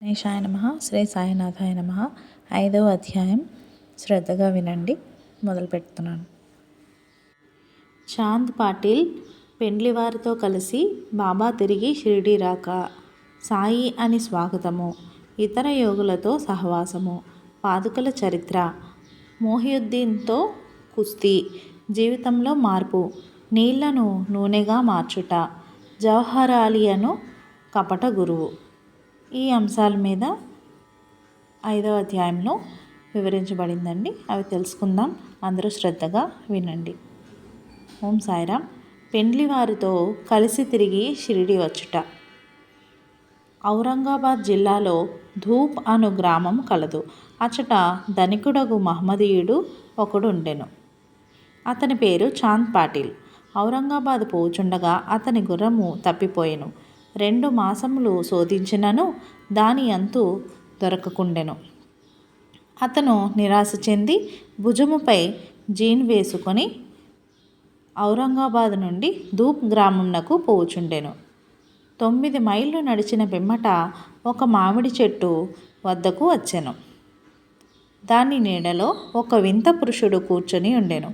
గణేశాయ నమః. శ్రీ సాయినాథాయ నమః. 5వ అధ్యాయం శ్రద్ధగా వినండి. మొదలు పెడుతున్నాను. చాంద్ పాటిల్ పెండ్లివారితో కలిసి బాబా తిరిగి షిరిడీ రాక, సాయి అని స్వాగతము, ఇతర యోగులతో సహవాసము, పాదుకల చరిత్ర, మొహియుద్దీన్తో కుస్తీ, జీవితంలో మార్పు, నీళ్లను నూనెగా మార్చుట, జవహర్ అలీయను కపట గురువు, ఈ అంశాల మీద 5వ అధ్యాయంలో వివరించబడిందండి. అవి తెలుసుకుందాం. అందరూ శ్రద్ధగా వినండి. ఓం సాయిరామ్. పెండ్లి వారితో కలిసి తిరిగి షిరిడి వచ్చుట. ఔరంగాబాద్ జిల్లాలో ధూప్ అను గ్రామం కలదు. అచట ధనికుడగు మహమ్మదీయుడు ఒకడు ఉండెను. అతని పేరు చాంద్ పాటిల్. ఔరంగాబాద్ పోచుండగా అతని గుర్రము తప్పిపోయెను. 2 మాసములు శోధించినను దాని అంతు దొరకకుండెను. అతను నిరాశ చెంది భుజముపై జీన్ వేసుకొని ఔరంగాబాద్ నుండి ధూప్ గ్రామంనకు పోవుచుండెను. 9 మైళ్ళు నడిచిన పిమ్మట ఒక మామిడి చెట్టు వద్దకు వచ్చెను. దాని నీడలో ఒక వింత పురుషుడు కూర్చొని ఉండెను.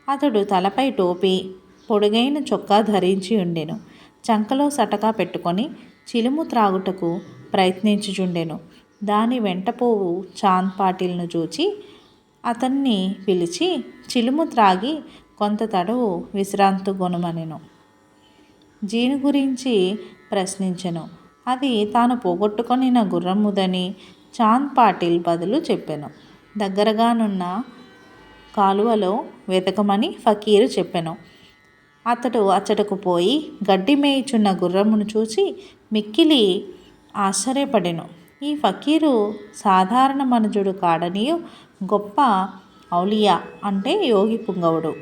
అతడు తలపై టోపీ, పొడుగైన చొక్కా ధరించి ఉండెను. చంకలో సటకా పెట్టుకొని చిలుము త్రాగుటకు ప్రయత్నించుచుండెను. దాని వెంటపోవు చాంద్ పాటిల్ను చూచి అతన్ని పిలిచి చిలుము త్రాగి కొంత తడవు విశ్రాంతి గొనుమనెను. జీను గురించి ప్రశ్నించెను. అది తాను పోగొట్టుకొనిన గుర్రముదని చాంద్ పాటిల్ బదులు చెప్పెను. దగ్గరగానున్న కాలువలో వెతకమని ఫకీరు చెప్పెను. అతడు అచ్చటకు పోయి గడ్డి మేయుచున్న గుర్రమును చూచి మిక్కిలి ఆశ్చర్యపడెను. ఈ ఫకీరు సాధారణ మనుజుడు కాడనియు గొప్ప ఔలియా అంటే యోగి పుంగవుడు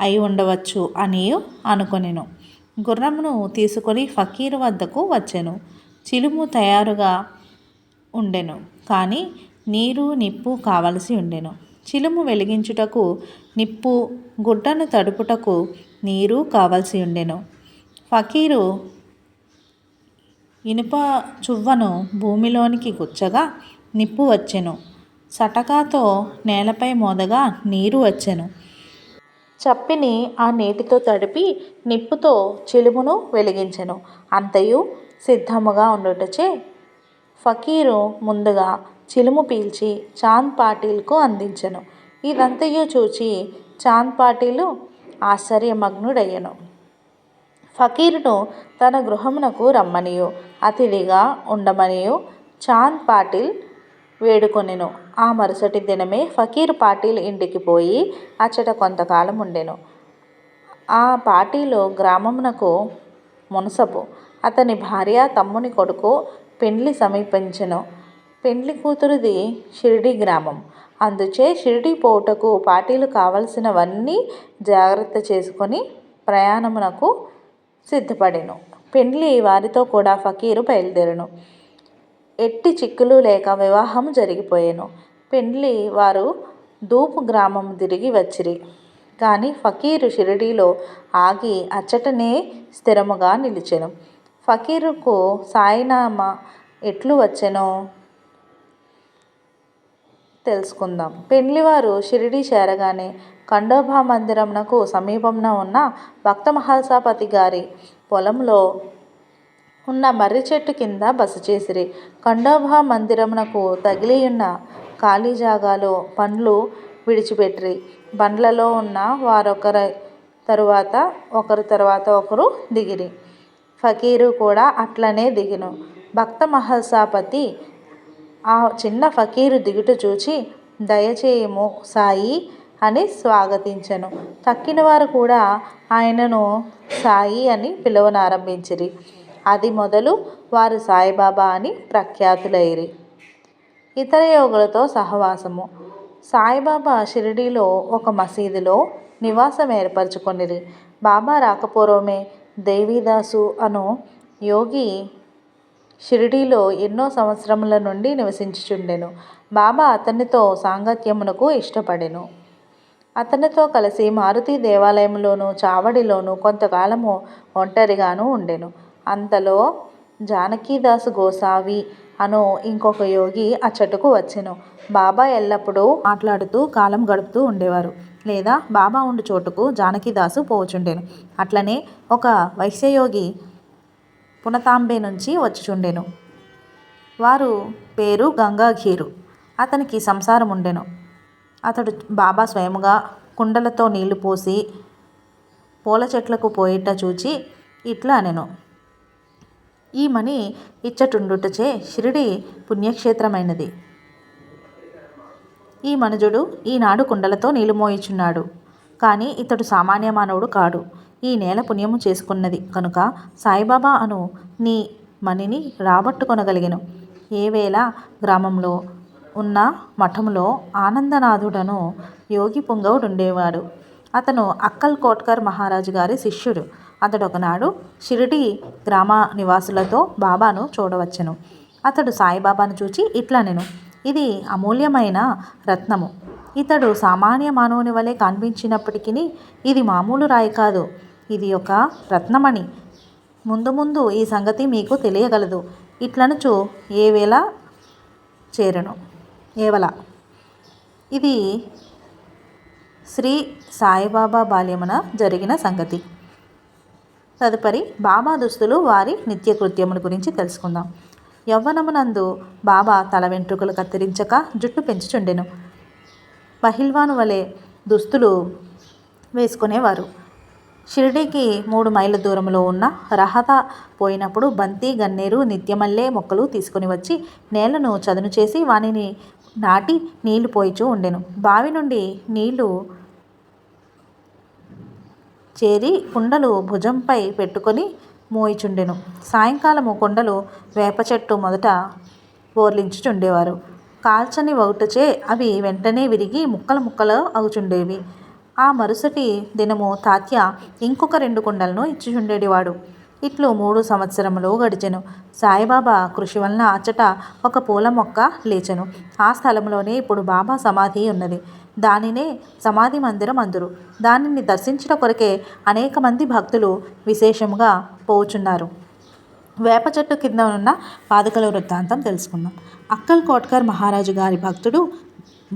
అయి ఉండవచ్చు అనియు అనుకొనెను. గుర్రమును తీసుకొని ఫకీరు వద్దకు వచ్చెను. చిలుము తయారుగా ఉండెను, కానీ నీరు నిప్పు కావలసి ఉండెను. చిలుము వెలిగించుటకు నిప్పు, గుడ్డను తడుపుటకు నీరు కావలసి ఉండెను. ఫకీరు ఇనుప చువ్వను భూమిలోనికి గుచ్చగా నిప్పు వచ్చెను. సటకాతో నేలపై మోదగా నీరు వచ్చెను. చప్పిని ఆ నీటితో తడిపి నిప్పుతో చిలుమును వెలిగించెను. అంతయు సిద్ధముగా ఉండుటచే ఫకీరు ముందుగా చిలుము పీల్చి చాంద్ పాటిల్కు అందించెను. ఇదంతయు చూచి చాంద్ పాటిలు ఆశ్చర్యమగ్నుడయ్యెను. ఫకీరును తన గృహమునకు రమ్మనియు అతిథిగా ఉండమనియు చాంద్ పాటిల్ వేడుకొనెను. ఆ మరుసటి దినమే ఫకీరు పాటిల్ ఇంటికి పోయి అచ్చట కొంతకాలం ఉండెను. ఆ పాటిలు గ్రామమునకు మునసబు. అతని భార్య, తమ్ముని కొడుకు పెండ్లి సమీపించెను. పెండ్లి కూతురిది షిరిడీ గ్రామం. అందుచే షిరిడీ పోవుటకు పాటిలు కావలసినవన్నీ జాగ్రత్త చేసుకొని ప్రయాణమునకు సిద్ధపడెను. పెండ్లి వారితో కూడా ఫకీరు బయలుదేరెను. ఎట్టి చిక్కులు లేక వివాహము జరిగిపోయెను. పెండ్లి వారు ధూప్ గ్రామము తిరిగి వచ్చిరి. కానీ ఫకీరు షిరిడీలో ఆగి అచ్చటనే స్థిరముగా నిలిచెను. ఫకీరుకు సాయినామా ఎట్లు వచ్చెనో తెలుసుకుందాం. పెండ్లివారు షిరిడీ చేరగానే ఖండోబా మందిరమునకు సమీపమున ఉన్న భక్త మహల్సాపతి గారి పొలంలో ఉన్న మర్రి చెట్టు కింద బస చేసిరి. ఖండోబా మందిరమునకు తగిలియున్న ఖాళీ జాగాలో బండ్లు విడిచిపెట్టిరి. బండ్లలో ఉన్న వారొకరి తరువాత ఒకరు దిగిరి. ఫకీరు కూడా అట్లనే దిగెను. భక్త మహల్సాపతి ఆ చిన్న ఫకీరు దిగుట చూచి దయచేయుము సాయి అని స్వాగతించెను. తక్కినవారు కూడా ఆయనను సాయి అని పిలువనారంభించిరి. అది మొదలు వారు సాయిబాబా అని ప్రఖ్యాతులైరి. ఇతర యోగులతో సహవాసము. సాయిబాబా షిరిడీలో ఒక మసీదులో నివాసం ఏర్పరచుకొనిరి. బాబా రాకపూర్వమే దేవీదాసు అను యోగి షిరిడీలో ఎన్నో సంవత్సరముల నుండి నివసించుచుండెను. బాబా అతనితో సాంగత్యమునకు ఇష్టపడెను. అతనితో కలిసి మారుతి దేవాలయంలోను చావడిలోను కొంతకాలము ఒంటరిగాను ఉండెను. అంతలో జానకీదాసు గోసావి అను ఇంకొక యోగి అచ్చటకు వచ్చెను. బాబా ఎల్లప్పుడూ మాట్లాడుతూ కాలం గడుపుతూ ఉండేవారు. లేదా బాబా ఉండు చోటుకు జానకిదాసు పోవచుండెను. అట్లనే ఒక వైశ్యయోగి పునతాంబే నుంచి వచ్చుచుండెను. వారు పేరు గంగాఖీరు. అతనికి సంసారం ఉండెను. అతడు బాబా స్వయముగా కుండలతో నీళ్లు పోసి పూల చెట్లకు పోయిట చూచి ఇట్లా అనెను. ఈ మణి ఇచ్చటుండుటచే షిరిడి పుణ్యక్షేత్రమైనది. ఈ మనుజుడు ఈనాడు కుండలతో నీళ్లు మోయిచున్నాడు. కానీ ఇతడు సామాన్య మానవుడు కాడు. ఈ నేల పుణ్యము చేసుకున్నది కనుక సాయిబాబా అను నీ మణిని రాబట్టుకొనగలిగెను. ఏవేళ గ్రామంలో ఉన్న మఠంలో ఆనందనాథుడను యోగి పుంగవుడుండేవాడు. అతను అక్కల్ కోట్కర్ మహారాజు గారి శిష్యుడు. అతడు ఒకనాడు షిరిడి గ్రామ నివాసులతో బాబాను చూడవచ్చెను. అతడు సాయిబాబాను చూచి ఇట్లనెను. ఇది అమూల్యమైన రత్నము. ఇతడు సామాన్య మానవుని వలె కనిపించినప్పటికీ ఇది మామూలు రాయి కాదు. ఇది ఒక రత్నమణి. ముందు ముందు ఈ సంగతి మీకు తెలియగలదు. ఇట్లనుచు ఏవేళ చేరెను. ఇది శ్రీ సాయిబాబా బాల్యమున జరిగిన సంగతి. తదుపరి బాబా దుస్తులు వారి నిత్యకృత్యముల గురించి తెలుసుకుందాం. యవ్వనమునందు బాబా తల వెంట్రుకలు కత్తిరించక జుట్టు పెంచుచుండెను. పహిల్వాను వలె దుస్తులు వేసుకునేవారు. షిరిడీకి 3 మైళ్ళ దూరంలో ఉన్న రహత పోయినప్పుడు బంతి, గన్నేరు, నిత్యమల్లె మొక్కలు తీసుకుని వచ్చి నేలను చదును చేసి వానిని నాటి నీళ్లు పోయిచూ ఉండెను. బావి నుండి నీళ్లు చేరి కుండలు భుజంపై పెట్టుకొని మోయిచుండెను. సాయంకాలము కుండలు వేప చెట్టు మొదట బోర్లించుచుండేవారు. కాల్చని వౌటచే అవి వెంటనే విరిగి ముక్కలు ముక్కలు అగుచుండేవి. ఆ మరుసటి దినము తాత్య ఇంకొక 2 కుండలను ఇచ్చిచుండేవాడు. ఇట్లు 3 సంవత్సరములు గడిచెను. సాయిబాబా కృషి వలన అచ్చట ఒక పూల మొక్క లేచెను. ఆ స్థలంలోనే ఇప్పుడు బాబా సమాధి ఉన్నది. దానినే సమాధి మందిరం అందురు. దానిని దర్శించుట కొరకే అనేక మంది భక్తులు విశేషముగా పోవుచున్నారు. వేప చెట్టు కింద ఉన్న పాదుకల వృత్తాంతం తెలుసుకుందాం. అక్కల్ కోట్కర్ మహారాజు గారి భక్తుడు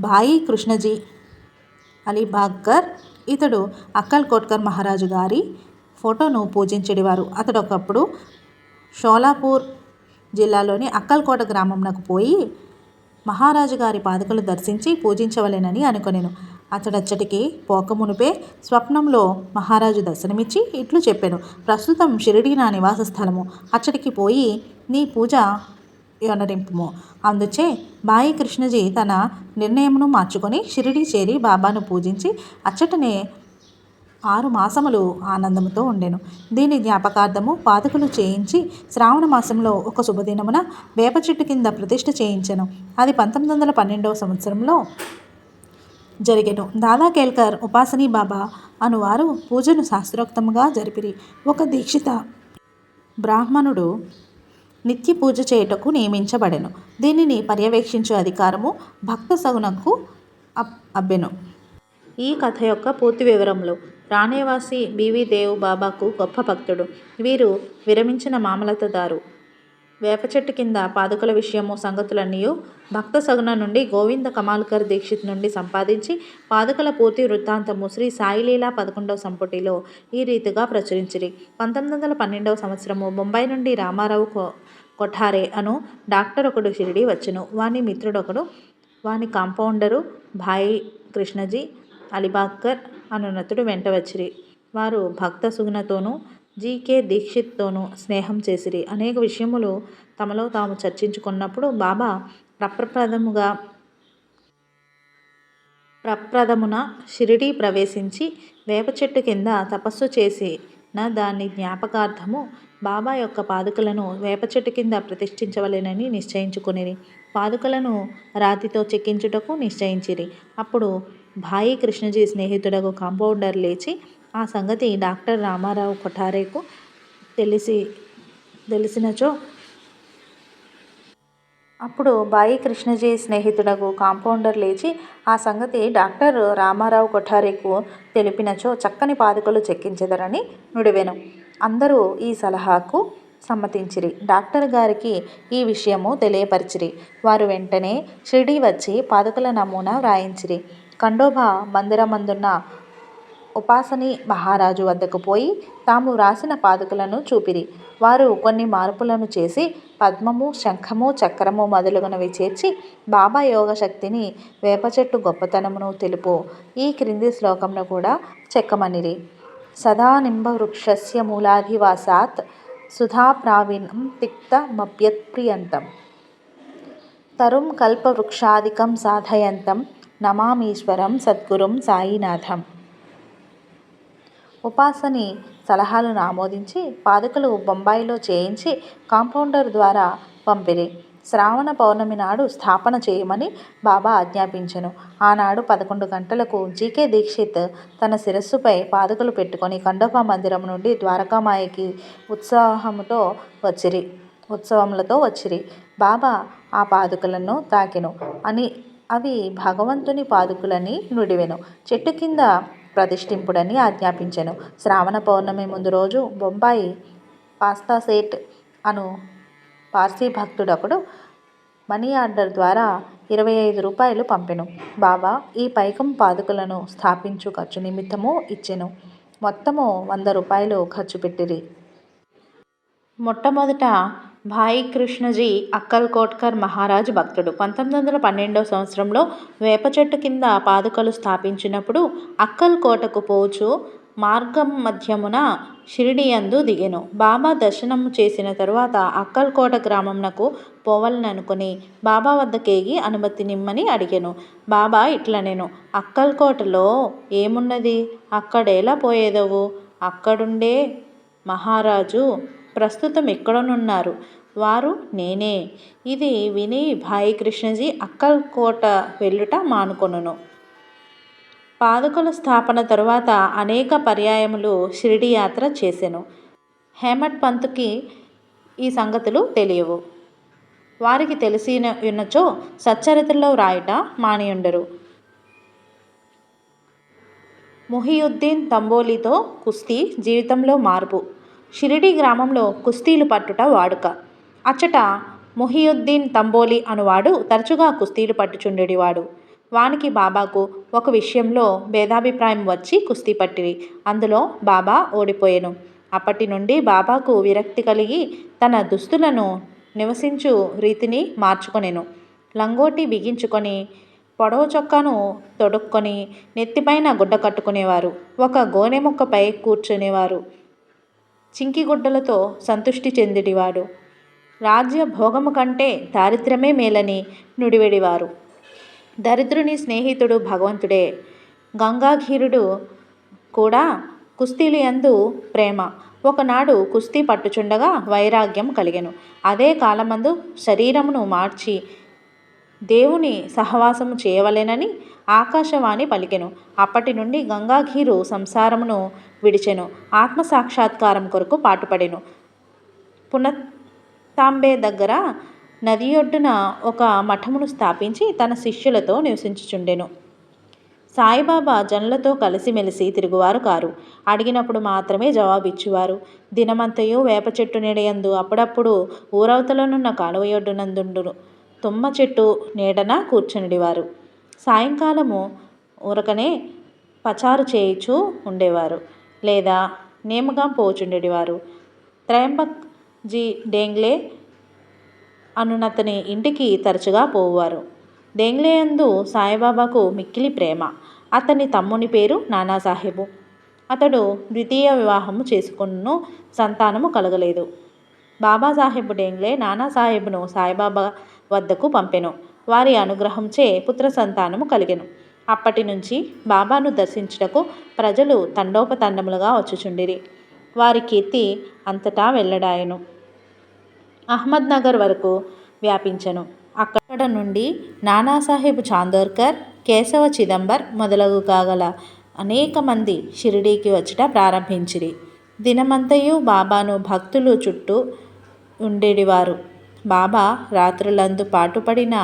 భాయి కృష్ణజీ అలీబాగ్కర్. ఇతడు అక్కల్ కోట్కర్ మహారాజు గారి ఫోటోను పూజించేవారు. అతడు ఒకప్పుడు షోలాపూర్ జిల్లాలోని అక్కల్కోట గ్రామంనకు పోయి మహారాజు గారి పాదుకలు దర్శించి పూజించవలెనని అనుకొనెను. అతడచ్చటికి పోకమునుపే స్వప్నంలో మహారాజు దర్శనమిచ్చి ఇట్లు చెప్పెను. ప్రస్తుతం షిరిడి నా నివాస స్థలము. అచ్చటికి పోయి నీ పూజ యొనరింపుము. అందుచే భాయి కృష్ణజీ తన నిర్ణయమును మార్చుకొని షిరిడి చేరి బాబాను పూజించి అచ్చటనే 6 మాసములు ఆనందముతో ఉండెను. దీని జ్ఞాపకార్థము పాదుకలు చేయించి శ్రావణ మాసంలో ఒక శుభదినమున వేప చెట్టు కింద ప్రతిష్ఠ చేయించెను. అది 1912వ సంవత్సరంలో జరిగెను. దాదా కేల్కర్ ఉపాసనీ బాబా అనువారు పూజను శాస్త్రోక్తముగా జరిపిరి. ఒక దీక్షిత బ్రాహ్మణుడు నిత్య పూజ చేయుటకు నియమించబడెను. దీనిని పర్యవేక్షించు అధికారము భక్త సగునకు అబ్బెను. ఈ కథ యొక్క పూర్తి వివరములు. రాణేవాసి బీవీ దేవ్ బాబాకు గొప్ప భక్తుడు. వీరు విరమించిన మామలతదారు. వేప చెట్టు కింద పాదుకల విషయము సంగతులన్నీయు భక్త సగున నుండి గోవింద కమాల్కర్ దీక్షిత్ నుండి సంపాదించి పాదుకల పూర్తి వృత్తాంతము శ్రీ సాయిలీలా 11వ సంపుటిలో ఈ రీతిగా ప్రచురించిరి. 1912వ సంవత్సరము బొంబాయి నుండి రామారావు కొఠారే అను డాక్టర్ ఒకడు షిరిడి వచ్చెను. వాని మిత్రుడొకడు వాని కాంపౌండరు భాయి కృష్ణజీ అలీబాగ్కర్ అనునతుడు వెంట వచ్చిరి. వారు భక్త సుగుణతోనూ జీకే దీక్షిత్తోనూ స్నేహం చేసిరి. అనేక విషయములు తమలో తాము చర్చించుకున్నప్పుడు బాబా ప్రప్రథమున షిరిడి ప్రవేశించి వేప చెట్టు కింద తపస్సు చేసిన దాని జ్ఞాపకార్థము బాబా యొక్క పాదుకలను వేప చెట్టు కింద ప్రతిష్ఠించవలెనని నిశ్చయించుకొనిరి. పాదుకలను రాతితో చెక్కించుటకు నిశ్చయించిరి. అప్పుడు భాయి కృష్ణజీ స్నేహితుడకు కాంపౌండర్ లేచి ఆ సంగతి డాక్టర్ రామారావు కొఠారేకు తెలిసినచో అప్పుడు భాయి కృష్ణజీ స్నేహితుడకు కాంపౌండర్ లేచి ఆ సంగతి డాక్టర్ రామారావు కొఠారేకు తెలిపినచో చక్కని పాదుకలు చెక్కించెదరని నుడివెను. అందరూ ఈ సలహాకు సమ్మతించిరి. డాక్టర్ గారికి ఈ విషయము తెలియపరిచిరి. వారు వెంటనే షిరిడీ వచ్చి పాదుకల నమూనా వ్రాయించిరి. ఖండోబా మందిరమందున్న ఉపాసని మహారాజు వద్దకు పోయి తాము వ్రాసిన పాదుకలను చూపిరి. వారు కొన్ని మార్పులను చేసి పద్మము, శంఖము, చక్రము మొదలగునవి చేర్చి బాబా యోగశక్తిని, వేపచెట్టు గొప్పతనమును తెలుపు ఈ క్రింది శ్లోకంను కూడా చెక్కమనిరి. సదానింబవృక్షస్య మూలాధివాసాత్ సుధాప్రావీణం తిక్తమప్యత్ప్రియంతం తరుం కల్పవృక్షాదికం సాధయంతం నమామీశ్వరం సద్గురుం సాయినాథం. ఉపాసని సలహాలను ఆమోదించి పాదుకలు బొంబాయిలో చేయించి కాంపౌండర్ ద్వారా పంపిరి. శ్రావణ పౌర్ణమి నాడు స్థాపన చేయమని బాబా ఆజ్ఞాపించెను. ఆనాడు 11 గంటలకు జీకే దీక్షిత్ తన శిరస్సుపై పాదుకలు పెట్టుకొని ఖండోబా మందిరం నుండి ద్వారకామాయికి ఉత్సవములతో వచ్చిరి. బాబా ఆ పాదుకలను తాకెను అని అవి భగవంతుని పాదుకలని నుడివెను. చెట్టు కింద ప్రతిష్ఠింపుడని ఆజ్ఞాపించెను. శ్రావణ పౌర్ణమి ముందు రోజు బొంబాయి పాస్తాసేట్ అను పార్సీ భక్తుడొకడు మనీ ఆర్డర్ ద్వారా 25 రూపాయలు పంపెను. బాబా ఈ పైకం పాదుకలను స్థాపించు ఖర్చు నిమిత్తము ఇచ్చెను. మొత్తము 100 రూపాయలు ఖర్చు పెట్టిరి. మొట్టమొదట భాయి కృష్ణజీ అక్కల్కోట్కర్ మహారాజ్ భక్తుడు. 1912 సంవత్సరంలో వేప చెట్టు కింద పాదుకలు స్థాపించినప్పుడు అక్కల్కోటకు పోచు మార్గం మధ్యమున షిరిడియందు దిగెను. బాబా దర్శనము చేసిన తరువాత అక్కల్కోట గ్రామంనకు పోవలననుకొని బాబా వద్దకేగి అనుమతి నిమ్మని అడిగెను. బాబా ఇట్లనెను, అక్కల్కోటలో ఏమున్నది, అక్కడెలా పోయేదవు? అక్కడుండే మహారాజు ప్రస్తుతం ఎక్కడనున్నారు? వారు నేనే. ఇది విని భాయి కృష్ణజీ అక్కల్కోట వెళ్ళుట మానుకొనును. పాదుకల స్థాపన తరువాత అనేక పర్యాయములు షిరిడి యాత్ర చేసెను. హేమట్ పంతుకి ఈ సంగతులు తెలియవు. వారికి తెలిసినచో సచ్చరిత్రలో వ్రాయుట మానియుండరు. ముహియుద్దీన్ తంబోలితో కుస్తీ జీవితంలో మార్పు. షిరిడి గ్రామంలో కుస్తీలు పట్టుట వాడుక. అచ్చట ముహియుద్దీన్ తంబోలి అనువాడు తరచుగా కుస్తీలు పట్టుచుండెడివాడు. వానికి బాబాకు ఒక విషయంలో భేదాభిప్రాయం వచ్చి కుస్తీ పట్టిరి. అందులో బాబా ఓడిపోయెను. అప్పటి నుండి బాబాకు విరక్తి కలిగి తన దుస్తులను నివసించు రీతిని మార్చుకొనెను. లంగోటి బిగించుకొని పొడవు చొక్కాను తొడుక్కొని నెత్తిపైన గుడ్డ కట్టుకునేవారు. ఒక గోనె మొక్కపై కూర్చునేవారు. చింకిగుడ్డలతో సంతుష్టి చెందిడివాడు. రాజ్య భోగము కంటే దారిద్ర్యమే మేలని నుడివెడివారు. దరిద్రుని స్నేహితుడు భగవంతుడే. గంగాధీరుడు కూడా కుస్తీలు యందు ప్రేమ. ఒకనాడు కుస్తీ పట్టుచుండగా వైరాగ్యం కలిగెను. అదే కాలమందు శరీరమును మార్చి దేవుని సహవాసము చేయవలెనని ఆకాశవాణి పలికెను. అప్పటి నుండి గంగాధీరు సంసారమును విడిచెను. ఆత్మసాక్షాత్కారం కొరకు పాటుపడెను. పునత్తాంబే దగ్గర నదియొడ్డున ఒక మఠమును స్థాపించి తన శిష్యులతో నివసించుచుండెను. సాయిబాబా జనులతో కలిసిమెలిసి తిరుగువారు కారు. అడిగినప్పుడు మాత్రమే జవాబిచ్చువారు. దినమంతయు వేప చెట్టు నీడయందు, అప్పుడప్పుడు ఊరవతలనున్న కాలువయొడ్డునందుండు తుమ్మ చెట్టు నీడన కూర్చునిడివారు. సాయంకాలము ఊరకనే పచారు చేయుచూ ఉండేవారు, లేదా నేమగా పోచుండేవారు. త్రయంబక్ జీ డేంగ్లే అనునతని ఇంటికి తరచుగా పోవువారు. డేంగ్లేయందు సాయిబాబాకు మిక్కిలి ప్రేమ. అతని తమ్ముని పేరు నానాసాహెబు. అతడు ద్వితీయ వివాహము చేసుకున్న సంతానము కలగలేదు. బాబాసాహెబ్ డేంగ్లే నానాసాహెబును సాయిబాబా వద్దకు పంపెను. వారి అనుగ్రహంచే పుత్ర సంతానము కలిగెను. అప్పటి నుంచి బాబాను దర్శించుటకు ప్రజలు తండోపతండములుగా వచ్చుచుండిరి. వారి కీర్తి అంతటా వెల్లడాయెను. అహ్మద్ నగర్ వరకు వ్యాపించెను. అక్కడ నుండి నానాసాహెబ్ చాందోర్కర్, కేశవ చిదంబర్ మొదలగు కాగల అనేక మంది షిరిడీకి వచ్చుట ప్రారంభించిరి. దినమంతయు బాబాను భక్తులు చుట్టూ ఉండేడివారు. బాబా రాత్రులందు పాటుపడిన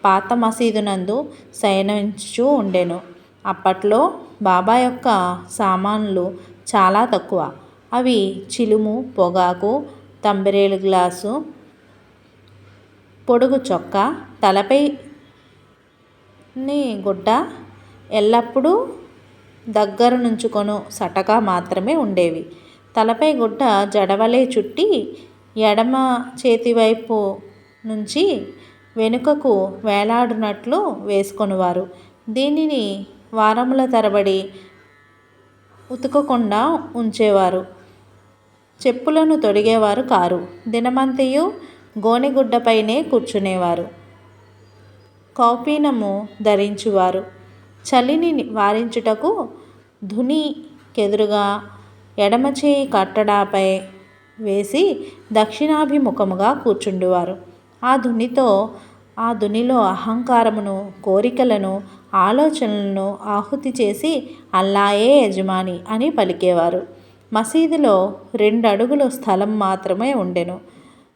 పాత మసీదునందు శయనించుచూ ఉండెను. అప్పట్లో బాబా యొక్క సామాన్లు చాలా తక్కువ. అవి చిలుము, పొగాకు, తంబిరేలు గ్లాసు, పొడుగు చొక్కా, తలపై గుడ్డ, ఎల్లప్పుడూ దగ్గర నుంచుకొను సటకా మాత్రమే ఉండేవి. తలపై గుడ్డ జడవలే చుట్టి ఎడమ చేతివైపు నుంచి వెనుకకు వేలాడునట్లు వేసుకొనివారు. దీనిని వారముల తరబడి ఉతకకుండా ఉంచేవారు. చెప్పులను తొడిగేవారు కారు. దినమంతయు గోనెగుడ్డపైనే కూర్చునేవారు. కౌపీనము ధరించువారు. చలిని వారించుటకు ధునికెదురుగా ఎడమచేయి కట్టడాపై వేసి దక్షిణాభిముఖముగా కూర్చుండువారు. ఆ ధునిలో అహంకారమును, కోరికలను, ఆలోచనలను ఆహుతి చేసి అల్లాయే యజమాని అని పలికేవారు. మసీదులో 2 అడుగుల స్థలం మాత్రమే ఉండెను.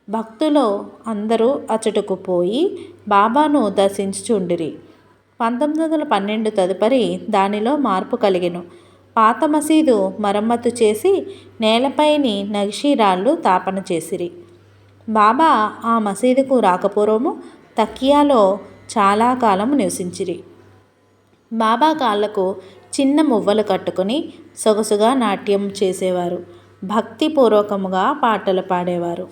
భక్తులు అందరూ అచటకు పోయి బాబాను దర్శించుచుండిరి. 1912 తదుపరి దానిలో మార్పు కలిగెను. పాత మసీదు మరమ్మతు చేసి నేలపైని నగిషీరాళ్ళు తాపన చేసిరి. బాబా ఆ మసీదుకు రాకపూర్వము తకియాలో చాలా కాలం నివసించిరి. బాబా కాళ్ళకు చిన్న మువ్వలు కట్టుకుని సొగసుగా నాట్యం చేసేవారు. భక్తిపూర్వకముగా పాటలు పాడేవారు.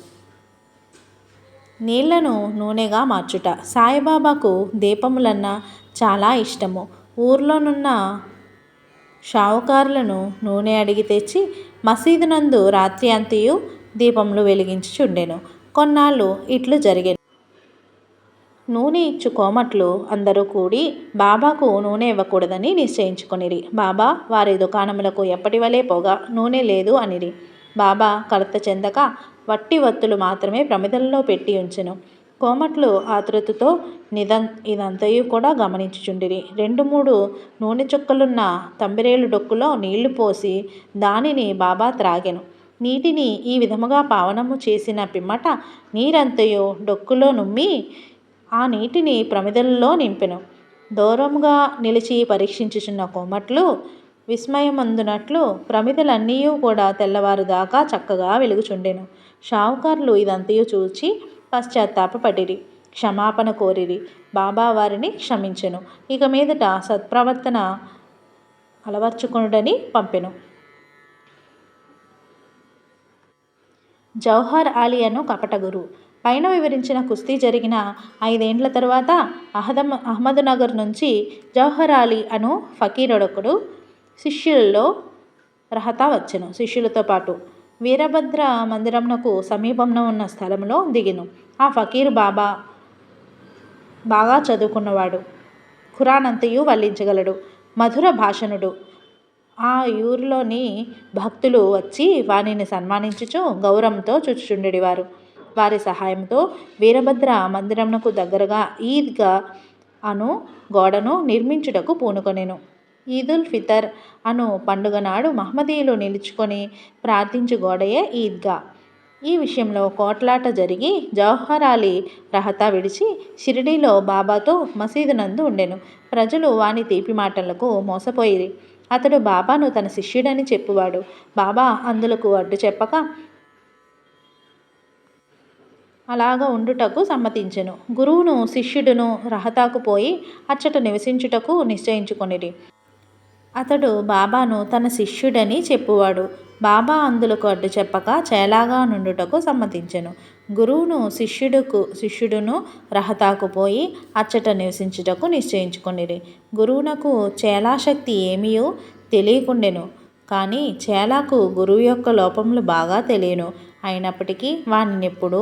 నీళ్లను నూనెగా మార్చుట. సాయిబాబాకు దీపములన్నా చాలా ఇష్టము. ఊర్లోనున్న షావుకారులను నూనె అడిగి తెచ్చి మసీదునందు రాత్రి అంతయు దీపములు వెలిగించుచుండెను. కొన్నాళ్ళు ఇట్లు జరిగెను. నూనె ఇచ్చు కోమట్లు అందరూ కూడి బాబాకు నూనె ఇవ్వకూడదని నిశ్చయించుకొనిరి. బాబా వారి దుకాణములకు ఎప్పటివలే పోగా నూనె లేదు అనిరి. బాబా కలత చెందక వట్టి వత్తులు మాత్రమే ప్రమిదలలో పెట్టి ఉంచెను. కోమట్లు ఆతృతతో ఇదంతయు కూడా గమనించుచుండిరి. 2-3 నూనె చుక్కలున్న తంబిరేలు డొక్కులో నీళ్లు పోసి దానిని బాబా త్రాగెను. నీటిని ఈ విధముగా పావనము చేసిన పిమ్మట నీరంతయు డొక్కులో నుమ్మి ఆ నీటిని ప్రమిదలలో నింపెను. దూరముగా నిలిచి పరీక్షించుచున్న కోమట్లు విస్మయమందునట్లు ప్రమిదలన్నీయూ కూడా తెల్లవారు దాకా చక్కగా వెలుగుచుండెను. షావుకారులు ఇదంతయు చూచి పశ్చాత్తాపపడిరి. క్షమాపణ కోరిరి. బాబా వారిని క్షమించెను. ఇక మీదట సత్ప్రవర్తన అలవర్చుకొనుడని పంపెను. జౌహర్ అలీ అను కపట గురు. పైన వివరించిన కుస్తీ జరిగిన 5 ఏండ్ల తరువాత అహ్మదునగర్ నుంచి జౌహర్ అలీ అను ఫకీరుడొకడు శిష్యులలో రహతా వచ్చెను. శిష్యులతో పాటు వీరభద్ర మందిరమునకు సమీపంలో ఉన్న స్థలములో దిగెను. ఆ ఫకీరు బాగా చదువుకున్నవాడు. ఖురాన్ అంతయు వల్లించగలడు. మధుర భాషణుడు. ఆ ఊరిలోని భక్తులు వచ్చి వానిని సన్మానించుచు గౌరవంతో చూచుచుండెడివారు. వారి సహాయంతో వీరభద్ర మందిరమునకు దగ్గరగా ఈద్గా అను గోడను నిర్మించుటకు పూనుకొనెను. ఈదుల్ ఫితర్ అను పండుగ నాడు మహమ్మదీయులు నిలుచుకొని ప్రార్థించు గోడయే ఈద్గా. ఈ విషయంలో కోట్లాట జరిగి జౌహర్ అలీ రహతా విడిచి షిరిడీలో బాబాతో మసీదునందు ఉండెను. ప్రజలు వాని తీపి మాటలకు మోసపోయిరి. అతడు బాబాను తన శిష్యుడని చెప్పువాడు. బాబా అందులకు అడ్డు చెప్పక అలాగ ఉండుటకు సమ్మతించెను. గురువును శిష్యుడును రహతాకు పోయి అచ్చట నివసించుటకు నిశ్చయించుకొనిరి. అతడు బాబాను తన శిష్యుడని చెప్పువాడు. బాబా అందులకు అడ్డు చెప్పక చేలాగా నుండుటకు సమ్మతించెను. గురువును శిష్యుడును రహతాకు పోయి అచ్చట నివసించుటకు నిశ్చయించుకొనిరి. గురువునకు చేలాశక్తి ఏమీయూ తెలియకుండెను. కానీ చేలాకు గురువు యొక్క లోపములు బాగా తెలియను. అయినప్పటికీ వానినెప్పుడూ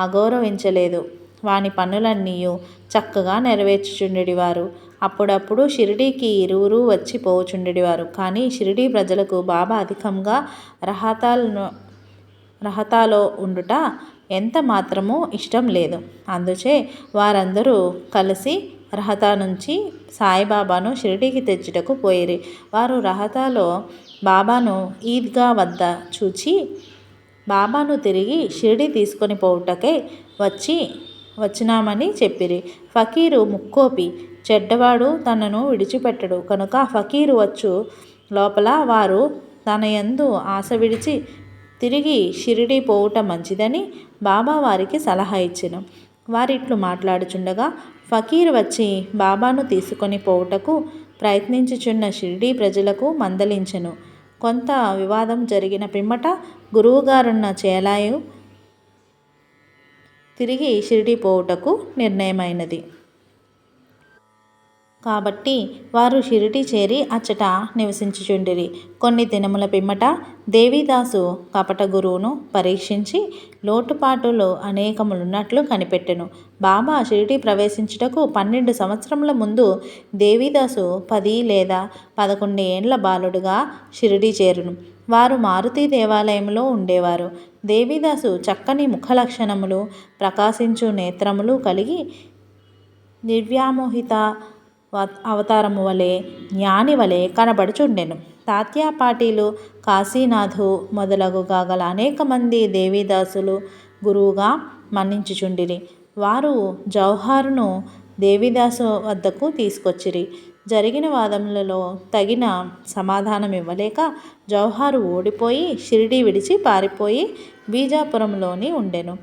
అగౌరవించలేదు. వాని పనులన్నీయూ చక్కగా నెరవేర్చుచుండెడివారు. అప్పుడప్పుడు షిరిడీకి ఇరువురు వచ్చి పోవుచుండెడివారు. కానీ షిరిడీ ప్రజలకు బాబా అధికంగా రహతాలో ఉండుట ఎంత మాత్రమూ ఇష్టం లేదు. అందుచే వారందరూ కలిసి రహతా నుంచి సాయిబాబాను షిరిడీకి తెచ్చుటకు పోయిరి. వారు రహతాలో బాబాను ఈద్గా వద్ద చూచి బాబాను తిరిగి షిరిడీ తీసుకొని పోవుటకై వచ్చినామని చెప్పిరి. ఫకీరు ముక్కోపి, చెడ్డవాడు, తనను విడిచిపెట్టడు కనుక ఫకీరు వచ్చు లోపల వారు తన యందు ఆశ విడిచి తిరిగి షిరిడి పోవుట మంచిదని బాబా వారికి సలహా ఇచ్చెను. వారిట్లు మాట్లాడుచుండగా ఫకీర్ వచ్చి బాబాను తీసుకొని పోవుటకు ప్రయత్నించుచున్న షిరిడి ప్రజలకు మందలించెను. కొంత వివాదం జరిగిన పిమ్మట గురువుగారున్న చేలాయు తిరిగి షిరిడి పోవుటకు నిర్ణయమైనది. కాబట్టి వారు షిరిడి చేరి అచ్చట నివసించుచుండిరి. కొన్ని దినముల పిమ్మట దేవీదాసు కపట గురువును పరీక్షించి లోటుపాటులు అనేకములున్నట్లు కనిపెట్టెను. బాబా షిరిడి ప్రవేశించుటకు 12 సంవత్సరముల ముందు దేవీదాసు 10 లేదా 11 ఏండ్ల బాలుడుగా షిరిడి చేరును. వారు మారుతి దేవాలయంలో ఉండేవారు. దేవీదాసు చక్కని ముఖలక్షణములు, ప్రకాశించు నేత్రములు కలిగి నిర్వ్యామోహిత అవతారము వలె జ్ఞాని వలె కనబడుచుండెను. తాత్యా పాటీలు, కాశీనాథు మొదలగుగా గల అనేక మంది దేవీదాసులు గురువుగా మన్నించుచుండిరి. వారు జౌహారును దేవీదాసు వద్దకు తీసుకొచ్చిరి. జరిగిన వాదములలో తగిన సమాధానం ఇవ్వలేక జౌహారు ఓడిపోయి షిరిడి విడిచి పారిపోయి బీజాపురంలోని ఉండెను.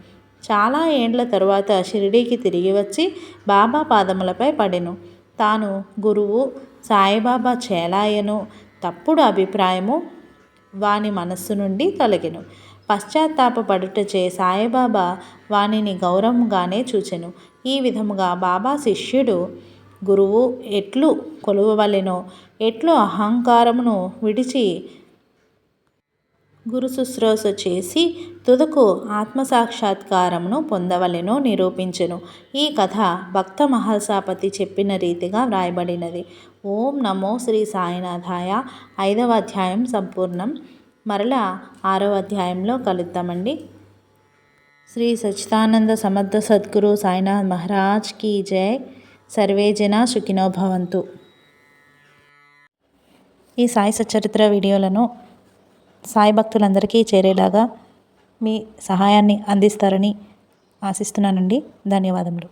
చాలా ఏండ్ల తరువాత షిరిడీకి తిరిగి వచ్చి బాబా పాదములపై పడెను. తాను గురువు సాయిబాబా చేలాయను తప్పుడు అభిప్రాయము వాని మనస్సు నుండి తొలగెను. పశ్చాత్తాపపడుటచే సాయిబాబా వానిని గౌరవంగానే చూచెను. ఈ విధముగా బాబా శిష్యుడు గురువు ఎట్లు కొలువవలెనో, ఎట్లు అహంకారమును విడిచి గురు శుశ్రూష చేసి తుదకు ఆత్మసాక్షాత్కారమును పొందవలెనో నిరూపించెను. ఈ కథ భక్త మహల్సాపతి చెప్పిన రీతిగా వ్రాయబడినది. ఓం నమో శ్రీ సాయినాథాయ. 5వ అధ్యాయం సంపూర్ణం. మరలా 6వ అధ్యాయంలో కలుద్దామండి. శ్రీ సచ్చిదానంద సమర్థ సద్గురు సాయినాథ్ మహారాజ్ కీ జై. సర్వే జన సుఖినో భవంతు. ఈ సాయి సచ్చరిత్ర వీడియోలను సాయి భక్తులందరికీ చేరేలాగా మీ సహాయాన్ని అందిస్తారని ఆశిస్తున్నానండి. ధన్యవాదములు.